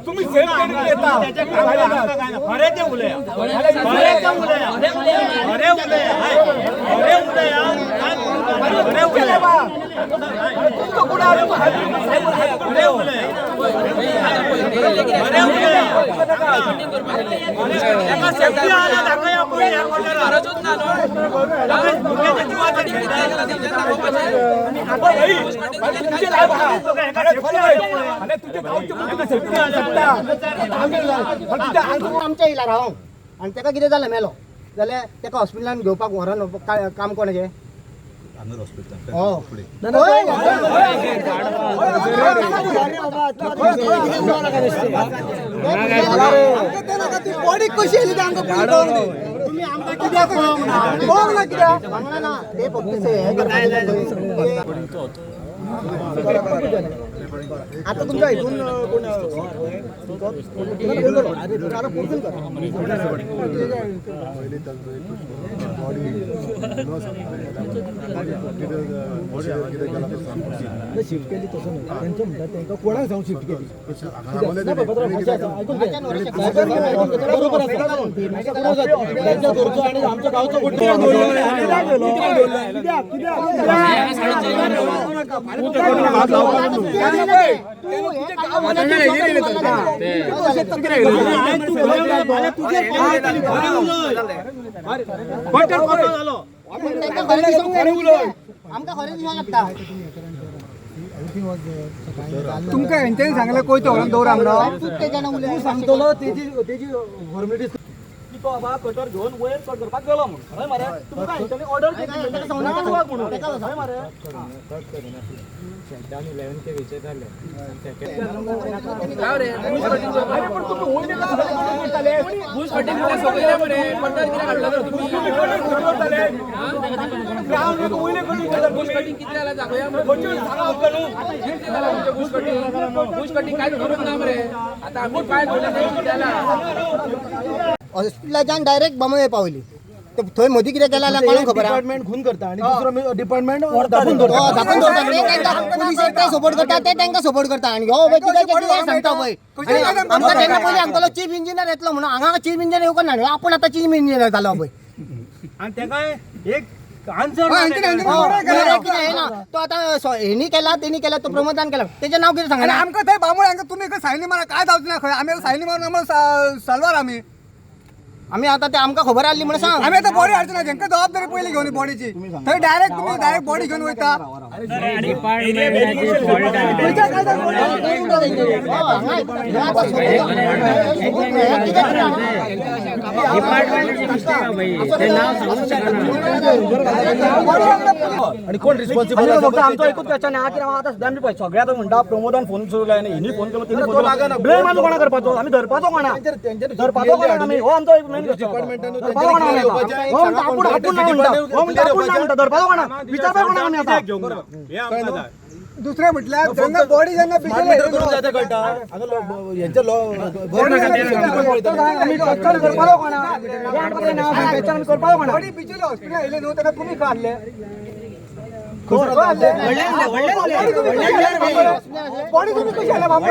तुम्ही सेम आमच्या इला राव आणि त्याका कितें जालें मेलो जाल्यार त्याका हॉस्पिटलान घेवपाक व्हरोन काम कोणाचें बॉडी कशी येयली तुम्ही आमकां कित्याक कळोंक ना कित्याक सांगना ना ते आता तुमच्या इथून कोण शिफ्ट केली तसं नाही त्यांचं म्हणतात त्यांना कोणाक जाऊन शिफ्ट केली आणि आमच्या गावचं तुमका यांच्यानी सांगलं कोयतो म्हणून दौरा म्हणून सांगतो त्याची फॉर्मॅलिटी तो बाबा कटर घेऊन वयर कट करपाक गेलो म्हणून हय मारे तुमका यांच्यानी ऑर्डर केली त्याला सांगून वाग म्हणून हय मारे शेतान 11 के विषय झाले काय रे पण तुम्ही होय ना झाले बुश कटिंग मध्ये सगळे म्हणे पंढर किती काढला तर तुम्ही ग्राउंड वर होय कटिंग केलं बुश कटिंग किती आला जागोया म्हणजे सांगा आपल्याला बुश कटिंग काय करू ना रे आता आम्ही काय बोलले नाही त्याला हॉस्पिटलाच्यान डायरेक्ट बमळे पावली थंय मदीं कितें केला कळूंक खबर डिपार्टमेंट खून करता आणि दुसरो डिपार्टमेंट दाखवून दवरता पुलिसाक ते सपोर्ट करता ते तांकां सपोर्ट करता आणि हो कितें सांगता पळय आमकां तेन्ना पयलीं आमकां चीफ इंजिनियर येतलो म्हणून हांगा चीफ इंजिनियर येवंक ना आपूण आतां चीफ इंजिनियर जालो पळय आणि तेका एक आन्सर तो आता हेनी केला तेनी केला तो प्रमोदान केला त्याचे नाव कितें सांगा आमकां थंय बामूळ हांगा तुमी सायनी मारा काय जावचें ना खंय आमी सायनी मारून सलवार आम्ही आता ते आमका खबर आली म्हणून सांग आम्ही आता बॉडी हाडची ना जेंका जबाबदारी पयली घेवन बॉडीची थंय डायरेक्ट तुम्ही डायरेक्ट बॉडी घेऊन वयता आणि कोण रिस्पॉन्सिबल फक्त आमचा एकूच क्वेश्चन आहे की आता सध्या पळय सगळ्यात म्हणटा प्रमोदान फोन सुरू केला हिनी फोन केलो तिने फोन लागना ब्लेम आमी कोणा करपाचो आमी धरपाचो कोणा धरपाचो कोणा आमी हो आमचो एक मेन डिपार्टमेंटान दुसरे म्हटल्यार जेन्ना बॉडी जेन्ना तुम्ही काढले बॉडी तुम्ही कशी आले बाबा